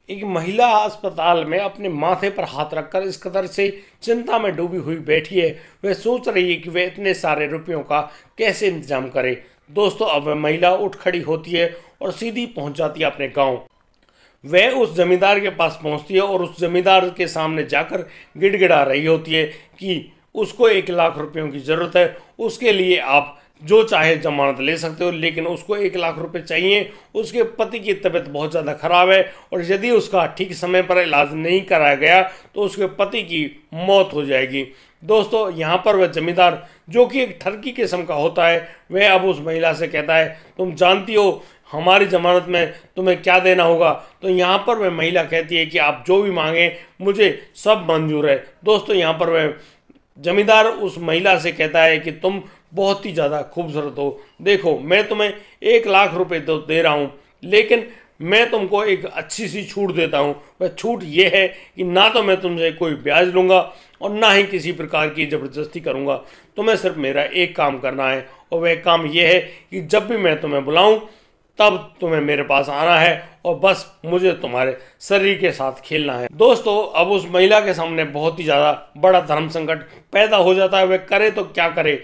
एक महिला अस्पताल में अपने माथे पर हाथ रखकर इस कदर से चिंता में डूबी हुई बैठी है। वह सोच रही है कि वह इतने सारे रुपयों का कैसे इंतजाम करे। दोस्तों, अब वह महिला उठ खड़ी होती है और सीधी पहुंच जाती है अपने गांव। वह उस जमींदार के पास पहुंचती है और उस जमींदार के सामने जाकर गिड़गिड़ा रही होती है कि उसको 1 लाख रुपयों की ज़रूरत है। उसके लिए आप जो चाहे जमानत ले सकते हो, लेकिन उसको 1 लाख रुपए चाहिए। उसके पति की तबीयत बहुत ज़्यादा खराब है और यदि उसका ठीक समय पर इलाज नहीं कराया गया तो उसके पति की मौत हो जाएगी। दोस्तों, यहाँ पर वह जमींदार, जो कि एक ठरकी किस्म का होता है, वह अब उस महिला से कहता है, तुम जानती हो हमारी जमानत में तुम्हें क्या देना होगा। तो यहाँ पर वह महिला कहती है कि आप जो भी मांगे मुझे सब मंजूर है। दोस्तों, यहाँ पर वह जमींदार उस महिला से कहता है कि तुम बहुत ही ज़्यादा खूबसूरत हो। देखो, मैं तुम्हें 1 लाख रुपए तो दे रहा हूँ, लेकिन मैं तुमको एक अच्छी सी छूट देता हूँ। वह छूट ये है कि ना तो मैं तुमसे कोई ब्याज लूँगा और ना ही किसी प्रकार की ज़बरदस्ती करूँगा। तुम्हें सिर्फ मेरा एक काम करना है और वह काम यह है कि जब भी मैं तुम्हें बुलाऊँ तब तुम्हें मेरे पास आना है और बस मुझे तुम्हारे शरीर के साथ खेलना है। दोस्तों, अब उस महिला के सामने बहुत ही ज़्यादा बड़ा धर्म संकट पैदा हो जाता है। वह करे तो क्या करे,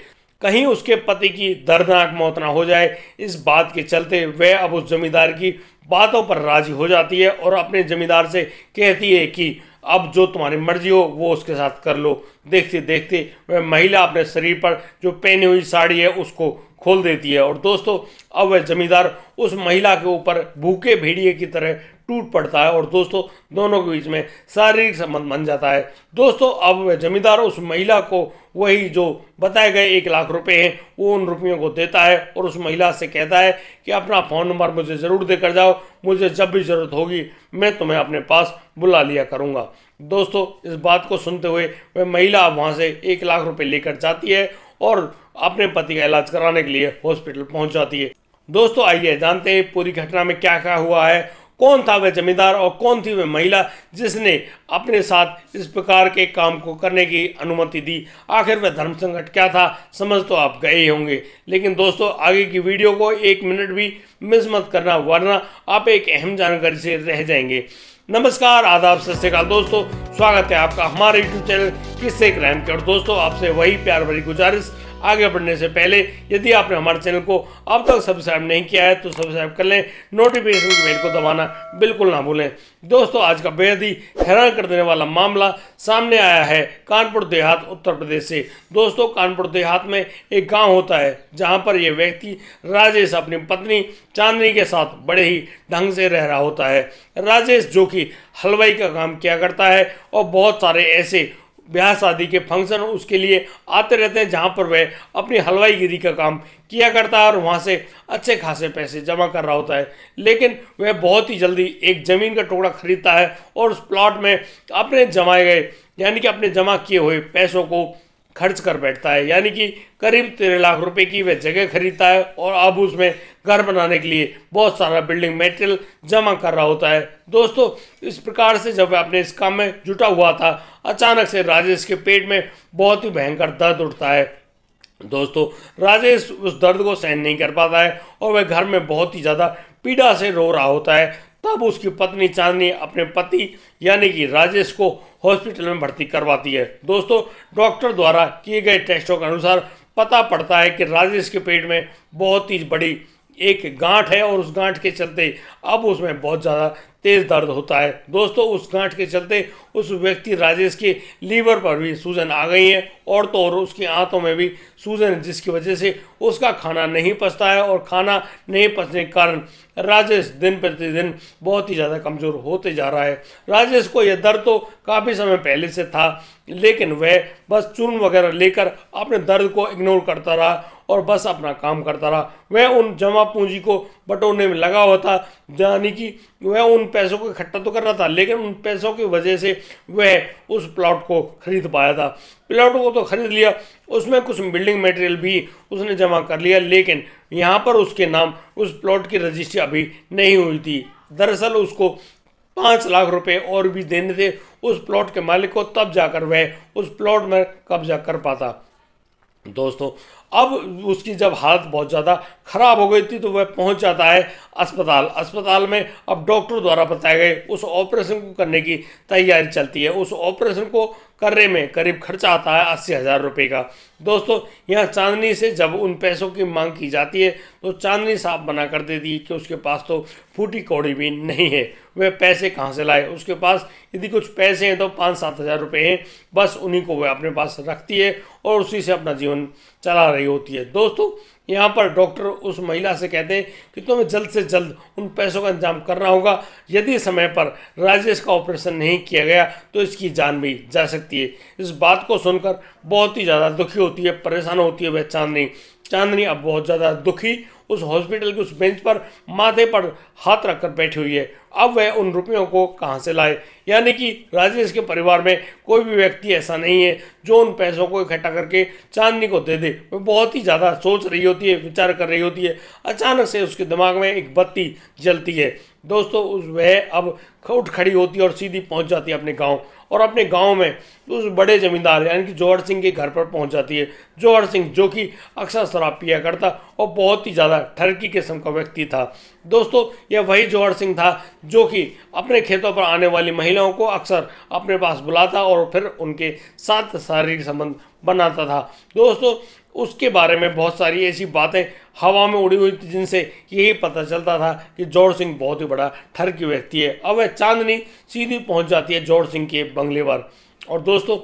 कहीं उसके पति की दर्दनाक मौत ना हो जाए। इस बात के चलते वह अब उस जमींदार की बातों पर राजी हो जाती है और अपने जमींदार से कहती है कि अब जो तुम्हारी मर्जी हो वो उसके साथ कर लो। देखते देखते वह महिला अपने शरीर पर जो पहनी हुई साड़ी है उसको खोल देती है और दोस्तों, अब वह जमींदार उस महिला के ऊपर भूखे भेड़िए की तरह टूट पड़ता है और दोस्तों, दोनों के बीच में शारीरिक संबंध बन जाता है। दोस्तों, अब वह जमींदार उस महिला को वही जो बताए गए 1 लाख रुपए हैं वो उन रुपयों को देता है और उस महिला से कहता है कि अपना फ़ोन नंबर मुझे ज़रूर देकर जाओ, मुझे जब भी ज़रूरत होगी मैं तुम्हें अपने पास बुला लिया करूँगा। दोस्तों, इस बात को सुनते हुए वह महिला वहाँ से 1 लाख रुपए लेकर जाती है और अपने पति का इलाज कराने के लिए हॉस्पिटल पहुँच जाती है। दोस्तों, आइए जानते हैं पूरी घटना में क्या क्या हुआ है। कौन था वह जमींदार और कौन थी वह महिला जिसने अपने साथ इस प्रकार के काम को करने की अनुमति दी। आखिर वह धर्म संकट क्या था, समझ तो आप गए ही होंगे। लेकिन दोस्तों, आगे की वीडियो को 1 मिनट भी मिस मत करना, वरना आप एक अहम जानकारी से रह जाएंगे। नमस्कार, आदाब, सत श्री अकाल दोस्तों, स्वागत है आपका हमारे यूट्यूब चैनल किस्से क्राइम के। और दोस्तों, आपसे वही प्यार भरी गुजारिश, आगे बढ़ने से पहले यदि आपने हमारे चैनल को अब तक सब्सक्राइब नहीं किया है तो सब्सक्राइब कर लें, नोटिफिकेशन की बेल को दबाना बिल्कुल ना भूलें। दोस्तों, आज का बेहद ही हैरान कर देने वाला मामला सामने आया है कानपुर देहात उत्तर प्रदेश से। दोस्तों, कानपुर देहात में एक गांव होता है जहां पर यह व्यक्ति राजेश अपनी पत्नी चांदनी के साथ बड़े ही ढंग से रह रहा होता है। राजेश, जो कि हलवाई का काम किया करता है और बहुत सारे ऐसे ब्याह शादी के फंक्शन उसके लिए आते रहते हैं जहां पर वह अपनी हलवाईगिरी का काम किया करता है और वहां से अच्छे खासे पैसे जमा कर रहा होता है। लेकिन वह बहुत ही जल्दी एक ज़मीन का टुकड़ा खरीदता है और उस प्लॉट में अपने जमाए गए यानी कि अपने जमा किए हुए पैसों को खर्च कर बैठता है। यानी कि करीब 13 लाख रुपए की वह जगह खरीदता है और अब उसमें घर बनाने के लिए बहुत सारा बिल्डिंग मटेरियल जमा कर रहा होता है। दोस्तों, इस प्रकार से जब वह अपने इस काम में जुटा हुआ था, अचानक से राजेश के पेट में बहुत ही भयंकर दर्द उठता है। दोस्तों, राजेश उस दर्द को सहन नहीं कर पाता है और वह घर में बहुत ही ज़्यादा पीड़ा से रो रहा होता है। तब उसकी पत्नी चांदनी अपने पति यानी कि राजेश को हॉस्पिटल में भर्ती करवाती है। दोस्तों, डॉक्टर द्वारा किए गए टेस्टों के अनुसार पता पड़ता है कि राजेश के पेट में बहुत ही बड़ी एक गांठ है और उस गांठ के चलते अब उसमें बहुत ज़्यादा तेज़ दर्द होता है। दोस्तों, उस गांठ के चलते उस व्यक्ति राजेश के लीवर पर भी सूजन आ गई है और तो और उसकी आंतों में भी सूजन, जिसकी वजह से उसका खाना नहीं पचता है और खाना नहीं पचने के कारण राजेश दिन प्रतिदिन बहुत ही ज़्यादा कमज़ोर होते जा रहा है। राजेश को यह दर्द तो काफ़ी समय पहले से था, लेकिन वह बस चूर्ण वगैरह लेकर अपने दर्द को इग्नोर करता रहा और बस अपना काम करता रहा। वह उन जमा पूंजी को बटोरने में लगा हुआ था, यानी कि वह उन पैसों को इकट्ठा तो कर रहा था, लेकिन उन पैसों की वजह से वह उस प्लॉट को खरीद पाया था। प्लॉट को तो खरीद लिया, उसमें कुछ बिल्डिंग मटेरियल भी उसने जमा कर लिया, लेकिन यहाँ पर उसके नाम उस प्लॉट की रजिस्ट्री अभी नहीं हुई थी। दरअसल उसको 5 लाख रुपए और भी देने थे उस प्लॉट के मालिक को, तब जाकर वह उस प्लॉट में कब्जा कर पाता। दोस्तों, अब उसकी जब हालत बहुत ज़्यादा खराब हो गई थी तो वह पहुंच जाता है अस्पताल में। अब डॉक्टर द्वारा बताए गए उस ऑपरेशन को करने की तैयारी चलती है। उस ऑपरेशन को करने में करीब खर्चा आता है 80,000 रुपये का। दोस्तों, यहाँ चांदनी से जब उन पैसों की मांग की जाती है तो चांदनी साहब मना कर देती है कि उसके पास तो फूटी कौड़ी भी नहीं है, वह पैसे कहाँ से लाए। उसके पास यदि कुछ पैसे हैं तो 5-7 हज़ार रुपये हैं, बस उन्हीं को वह अपने पास रखती है और उसी से अपना जीवन चला रही होती है। दोस्तों, यहाँ पर डॉक्टर उस महिला से कहते हैं कि तुम्हें जल्द से जल्द उन पैसों का इंतजाम करना होगा। यदि समय पर राजेश का ऑपरेशन नहीं किया गया तो इसकी जान भी जा सकती है। इस बात को सुनकर बहुत ही ज़्यादा दुखी होती है, परेशान होती है वह चांदनी अब बहुत ज़्यादा दुखी उस हॉस्पिटल के उस बेंच पर माथे पर हाथ रखकर बैठी हुई है। अब वह उन रुपयों को कहाँ से लाए, यानी कि राजेश के परिवार में कोई भी व्यक्ति ऐसा नहीं है जो उन पैसों को इकट्ठा करके चांदनी को दे दे। वह बहुत ही ज़्यादा सोच रही होती है, विचार कर रही होती है। अचानक से उसके दिमाग में एक बत्ती जलती है। दोस्तों, वह अब उठ खड़ी होती है और सीधी पहुंच जाती है अपने गांव, और अपने गांव में उस बड़े जमींदार यानी कि जौहर सिंह के घर पर पहुंच जाती है। जौहर सिंह जो कि अक्सर शराब पिया करता और बहुत ही ज़्यादा ठरकी किस्म का व्यक्ति था। दोस्तों, यह वही जौहर सिंह था जो कि अपने खेतों पर आने वाली महिलाओं को अक्सर अपने पास बुलाता और फिर उनके साथ शारीरिक संबंध बनाता था। दोस्तों, उसके बारे में बहुत सारी ऐसी बातें हवा में उड़ी हुई थी जिनसे यही पता चलता था कि जौहर सिंह बहुत ही बड़ा ठरकी व्यक्ति है। अब वह चांदनी सीधी पहुंच जाती है जौहर सिंह के बंगले पर, और दोस्तों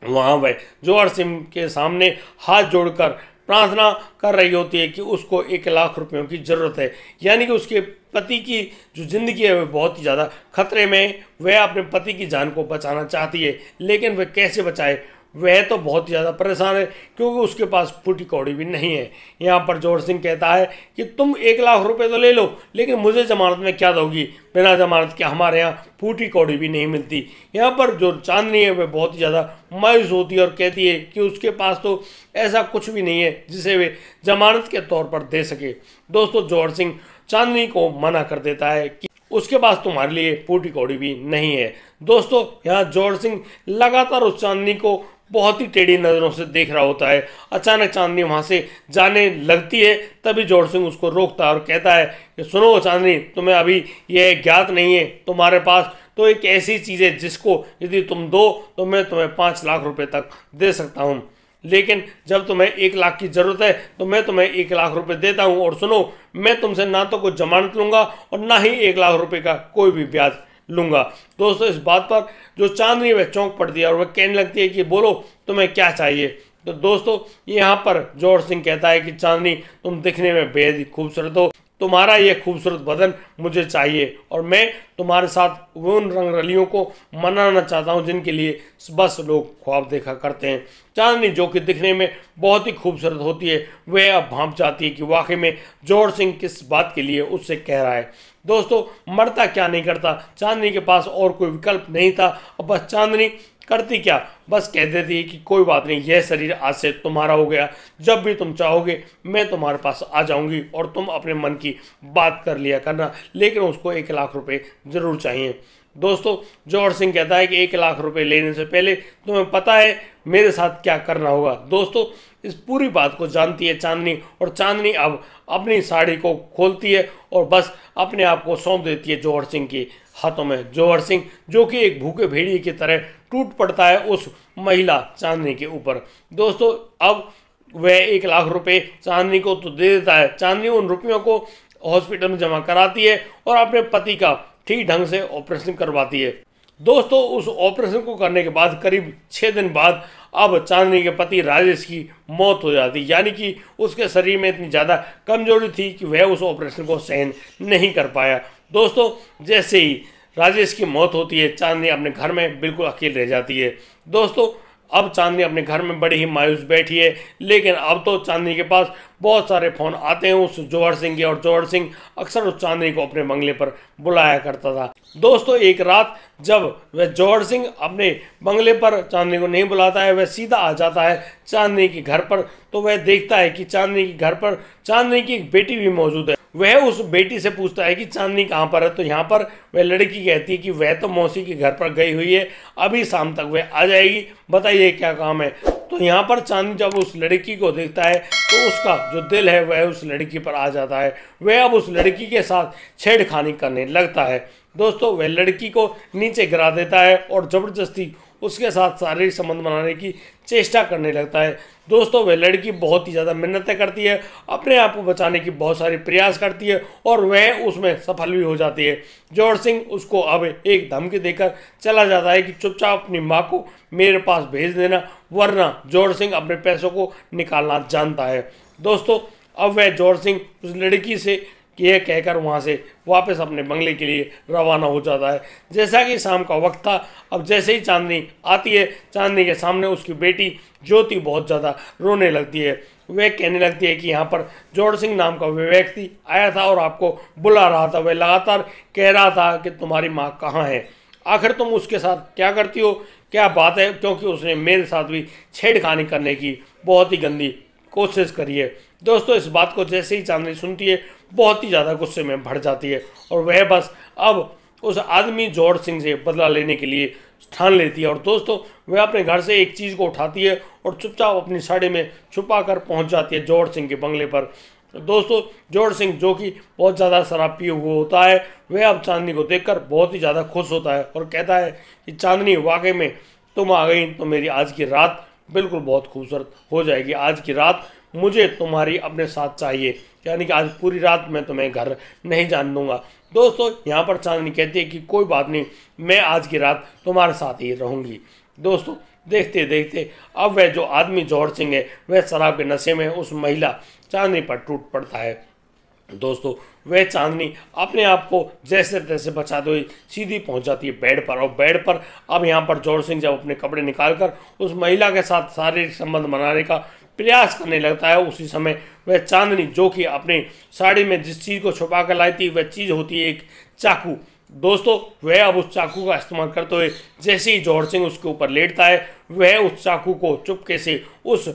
वहाँ वह जौहर सिंह के सामने हाथ जोड़कर प्रार्थना कर रही होती है कि उसको 1 लाख रुपयों की ज़रूरत है, यानी कि उसके पति की जो ज़िंदगी है वह बहुत ही ज़्यादा खतरे में है। वह अपने पति की जान को बचाना चाहती है, लेकिन वह कैसे बचाए, वह तो बहुत ही ज़्यादा परेशान है क्योंकि उसके पास फूटी कौड़ी भी नहीं है। यहाँ पर जौहर सिंह कहता है कि तुम 1 लाख रुपए तो ले लो, लेकिन मुझे जमानत में क्या दोगी, बिना जमानत के हमारे यहाँ फूटी कौड़ी भी नहीं मिलती। यहाँ पर जो चांदनी है वह बहुत ही ज़्यादा मायूस होती है और कहती है कि उसके पास तो ऐसा कुछ भी नहीं है जिसे वे जमानत के तौर पर दे सके। दोस्तों, जौहर सिंह चांदनी को मना कर देता है कि उसके पास तुम्हारे लिए फूटी कौड़ी भी नहीं है। दोस्तों, यहाँ जौहर सिंह लगातार उस चांदनी को बहुत ही टेढ़ी नज़रों से देख रहा होता है। अचानक चांदनी वहाँ से जाने लगती है, तभी जौहर सिंह उसको रोकता है और कहता है कि सुनो चांदनी, तुम्हें अभी यह ज्ञात नहीं है, तुम्हारे पास तो एक ऐसी चीज़ है जिसको यदि तुम दो तो मैं तुम्हें 5 लाख रुपए तक दे सकता हूँ, लेकिन जब तुम्हें 1 लाख की ज़रूरत है तो मैं तुम्हें 1 लाख रुपए देता हूँ। और सुनो, मैं तुमसे ना तो कोई जमानत लूँगा और ना ही 1 लाख रुपए का कोई भी ब्याज लूँगा। दोस्तों, इस बात पर जो चांदनी वह चौंक पड़ती है और वह कहने लगती है कि बोलो तुम्हें क्या चाहिए। तो दोस्तों, यहाँ पर जौहर सिंह कहता है कि चांदनी, तुम दिखने में बेहद ही खूबसूरत हो, तुम्हारा ये खूबसूरत बदन मुझे चाहिए और मैं तुम्हारे साथ उन रंगरलियों को मनाना चाहता हूँ जिनके लिए बस लोग ख्वाब देखा करते हैं। चांदनी जो कि दिखने में बहुत ही खूबसूरत होती है, वह अब भांप जाती है कि वाकई में जौहर सिंह किस बात के लिए उससे कह रहा है। दोस्तों, मरता क्या नहीं करता, चांदनी के पास और कोई विकल्प नहीं था। अब बस चांदनी करती क्या, बस कह देती है कि कोई बात नहीं, यह शरीर आज से तुम्हारा हो गया, जब भी तुम चाहोगे मैं तुम्हारे पास आ जाऊंगी और तुम अपने मन की बात कर लिया करना, लेकिन उसको 1 लाख रुपए जरूर चाहिए। दोस्तों, जौहर सिंह कहता है कि 1 लाख रुपए लेने से पहले तुम्हें पता है मेरे साथ क्या करना होगा। दोस्तों, इस पूरी बात को जानती है चांदनी, और चांदनी अब अपनी साड़ी को खोलती है और बस अपने आप को सौंप देती है जौहर सिंह के हाथों में। जौहर सिंह जो कि एक भूखे भेड़िए की तरह टूट पड़ता है उस महिला चांदनी के ऊपर। दोस्तों, अब वह 1 लाख रुपए चांदनी को तो दे देता है। चांदनी उन रुपयों को हॉस्पिटल में जमा कराती है और अपने पति का ठीक ढंग से ऑपरेशन करवाती है। दोस्तों, उस ऑपरेशन को करने के बाद करीब 6 दिन बाद अब चांदनी के पति राजेश की मौत हो जाती, यानी कि उसके शरीर में इतनी ज़्यादा कमजोरी थी कि वह उस ऑपरेशन को सहन नहीं कर पाया। दोस्तों, जैसे ही राजेश की मौत होती है, चांदनी अपने घर में बिल्कुल अकेले रह जाती है। दोस्तों, अब चांदनी अपने घर में बड़ी ही मायूस बैठी है, लेकिन अब तो चांदनी के पास बहुत सारे फ़ोन आते हैं उस जौहर सिंह के, और जौहर सिंह अक्सर उस चांदनी को अपने बंगले पर बुलाया करता था। दोस्तों, एक रात जब वह जौहर सिंह अपने बंगले पर चांदनी को नहीं बुलाता है, वह सीधा आ जाता है चांदनी के घर पर, तो वह देखता है कि चांदनी के घर पर चांदनी की एक बेटी भी मौजूद है। वह उस बेटी से पूछता है कि चांदनी कहाँ पर है, तो यहाँ पर वह लड़की कहती है कि वह तो मौसी के घर पर गई हुई है, अभी शाम तक वह आ जाएगी, बताइए क्या काम है। तो यहाँ पर चांदनी जब उस लड़की को देखता है तो उसका जो दिल है वह उस लड़की पर आ जाता है। वह अब उस लड़की के साथ छेड़खानी करने लगता है। दोस्तों वह लड़की को नीचे गिरा देता है और ज़बरदस्ती उसके साथ शारीरिक संबंध बनाने की चेष्टा करने लगता है। दोस्तों वह लड़की बहुत ही ज़्यादा मिन्नतें करती है, अपने आप को बचाने की बहुत सारी प्रयास करती है और वह उसमें सफल भी हो जाती है। जौहर सिंह उसको अब एक धमकी देकर चला जाता है कि चुपचाप अपनी माँ को मेरे पास भेज देना, वरना जौहर सिंह अपने पैसों को निकालना जानता है। दोस्तों अब वह जौहर सिंह उस लड़की से यह कहकर वहाँ से वापस अपने बंगले के लिए रवाना हो जाता है। जैसा कि शाम का वक्त था, अब जैसे ही चांदनी आती है, चांदनी के सामने उसकी बेटी ज्योति बहुत ज़्यादा रोने लगती है। वह कहने लगती है कि यहाँ पर जौहर सिंह नाम का वह व्यक्ति आया था और आपको बुला रहा था। वह लगातार कह रहा था कि तुम्हारी माँ कहाँ है, आखिर तुम उसके साथ क्या करती हो, क्या बात है, क्योंकि उसने मेरे साथ भी छेड़खानी करने की बहुत ही गंदी कोशिश करी है। दोस्तों इस बात को जैसे ही चांदनी सुनती है बहुत ही ज़्यादा गुस्से में भर जाती है और वह बस अब उस आदमी जौहर सिंह से बदला लेने के लिए ठान लेती है। और दोस्तों वह अपने घर से एक चीज़ को उठाती है और चुपचाप अपनी साड़ी में छुपा कर पहुँच जाती है जौहर सिंह के बंगले पर। दोस्तों जौहर सिंह जो कि बहुत ज़्यादा शराब पिए हुए होता है, वह अब चांदनी को देखकर बहुत ही ज़्यादा खुश होता है और कहता है कि चांदनी वाकई में तुम आ गई तो मेरी आज की रात बिल्कुल बहुत खूबसूरत हो जाएगी। आज की रात मुझे तुम्हारी अपने साथ चाहिए, यानी कि आज पूरी रात मैं तुम्हें घर नहीं जाने दूंगा। दोस्तों यहाँ पर चांदनी कहती है कि कोई बात नहीं, मैं आज की रात तुम्हारे साथ ही रहूँगी। दोस्तों देखते देखते अब वह जो आदमी जौहर सिंह है वह शराब के नशे में उस महिला चांदनी पर टूट पड़ता है। दोस्तों वह चांदनी अपने आप को जैसे तैसे बचाते हुए सीधी पहुंच जाती है बेड पर, और बेड पर अब यहाँ पर जौहर सिंह जब अपने कपड़े निकालकर उस महिला के साथ शारीरिक संबंध बनाने का प्रयास करने लगता है, उसी समय वह चांदनी जो कि अपनी साड़ी में जिस चीज़ को छुपा कर लाई थी वह चीज़ होती है एक चाकू। दोस्तों वह अब उस चाकू का इस्तेमाल करते हुए जैसे ही जौहर सिंह उसके ऊपर लेटता है, वह उस चाकू को चुपके से उस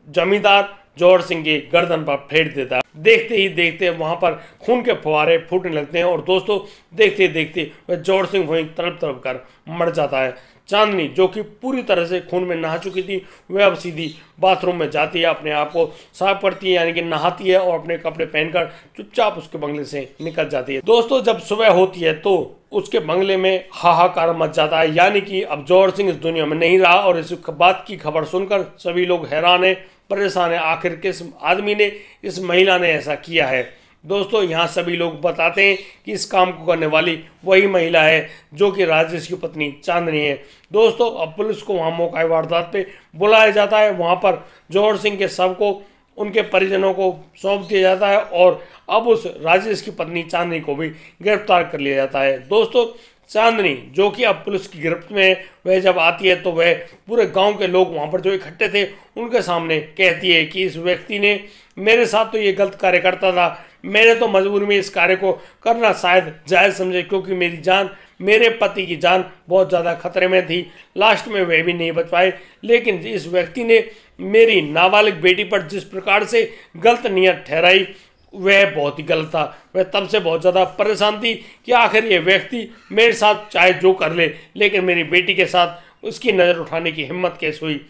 जमींदार जौहर सिंह की गर्दन पर फेंक देता है। देखते ही देखते वहां पर खून के फुहारे फूटने लगते हैं और दोस्तों देखते देखते वह जौहर सिंह वहीं तड़प तड़प कर मर जाता है। चांदनी जो कि पूरी तरह से खून में नहा चुकी थी, वह अब सीधी बाथरूम में जाती है, अपने आप को साफ करती है, यानी कि नहाती है और अपने कपड़े पहनकर चुपचाप उसके बंगले से निकल जाती है। दोस्तों जब सुबह होती है तो उसके बंगले में हाहाकार मच जाता है, यानी कि अब जौहर सिंह इस दुनिया में नहीं रहा। और इस बात की खबर सुनकर सभी लोग हैरान है, परेशान है, आखिर किस आदमी ने, इस महिला ने ऐसा किया है। दोस्तों यहाँ सभी लोग बताते हैं कि इस काम को करने वाली वही महिला है जो कि राजेश की पत्नी चांदनी है। दोस्तों अब पुलिस को वहाँ मौका वारदात पे बुलाया जाता है, वहाँ पर जौहर सिंह के शव को उनके परिजनों को सौंप दिया जाता है और अब उस राजेश की पत्नी चांदनी को भी गिरफ्तार कर लिया जाता है। दोस्तों चांदनी जो कि अब पुलिस की गिरफ्त में है, वह जब आती है तो वह पूरे गांव के लोग वहां पर जो इकट्ठे थे उनके सामने कहती है कि इस व्यक्ति ने मेरे साथ तो ये गलत कार्य करता था, मैंने तो मजबूरी में इस कार्य को करना शायद जायज़ समझे, क्योंकि मेरी जान, मेरे पति की जान बहुत ज़्यादा खतरे में थी। लास्ट में वह भी नहीं बच पाए, लेकिन इस व्यक्ति ने मेरी नाबालिग बेटी पर जिस प्रकार से गलत नियत ठहराई वह बहुत ही गलत था। वह तब से बहुत ज़्यादा परेशान थी कि आखिर ये व्यक्ति मेरे साथ चाहे जो कर ले, लेकिन मेरी बेटी के साथ उसकी नज़र उठाने की हिम्मत कैसे हुई।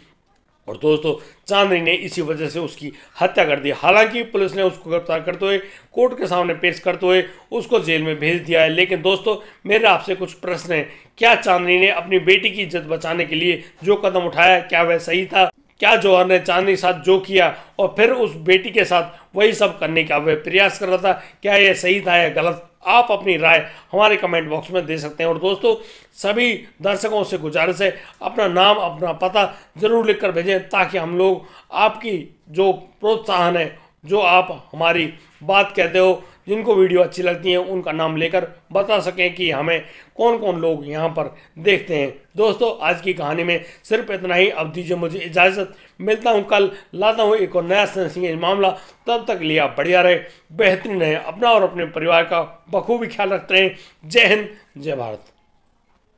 और दोस्तों चांदनी ने इसी वजह से उसकी हत्या कर दी। हालांकि पुलिस ने उसको गिरफ्तार करते हुए कोर्ट के सामने पेश करते हुए उसको जेल में भेज दिया है। लेकिन दोस्तों मेरे आपसे कुछ प्रश्न हैं, क्या चांदनी ने अपनी बेटी की इज्जत बचाने के लिए जो कदम उठाया क्या वह सही था? क्या जौहर ने चांदनी के साथ जो किया और फिर उस बेटी के साथ वही सब करने का वह प्रयास कर रहा था, क्या यह सही था या गलत? आप अपनी राय हमारे कमेंट बॉक्स में दे सकते हैं। और दोस्तों सभी दर्शकों से गुजारिश है अपना नाम अपना पता ज़रूर लिखकर भेजें, ताकि हम लोग आपकी जो प्रोत्साहन है, जो आप हमारी बात कहते हो, जिनको वीडियो अच्छी लगती है उनका नाम लेकर बता सकें कि हमें कौन कौन लोग यहाँ पर देखते हैं। दोस्तों आज की कहानी में सिर्फ इतना ही। अब दीजिए मुझे इजाज़त, मिलता हूँ कल, लाता हूँ एक और नया सेंसिंग मामला। तब तक लिए आप बढ़िया रहे, बेहतरीन रहे, अपना और अपने परिवार का बखूबी ख्याल रखते रहें। जय हिंद, जय भारत।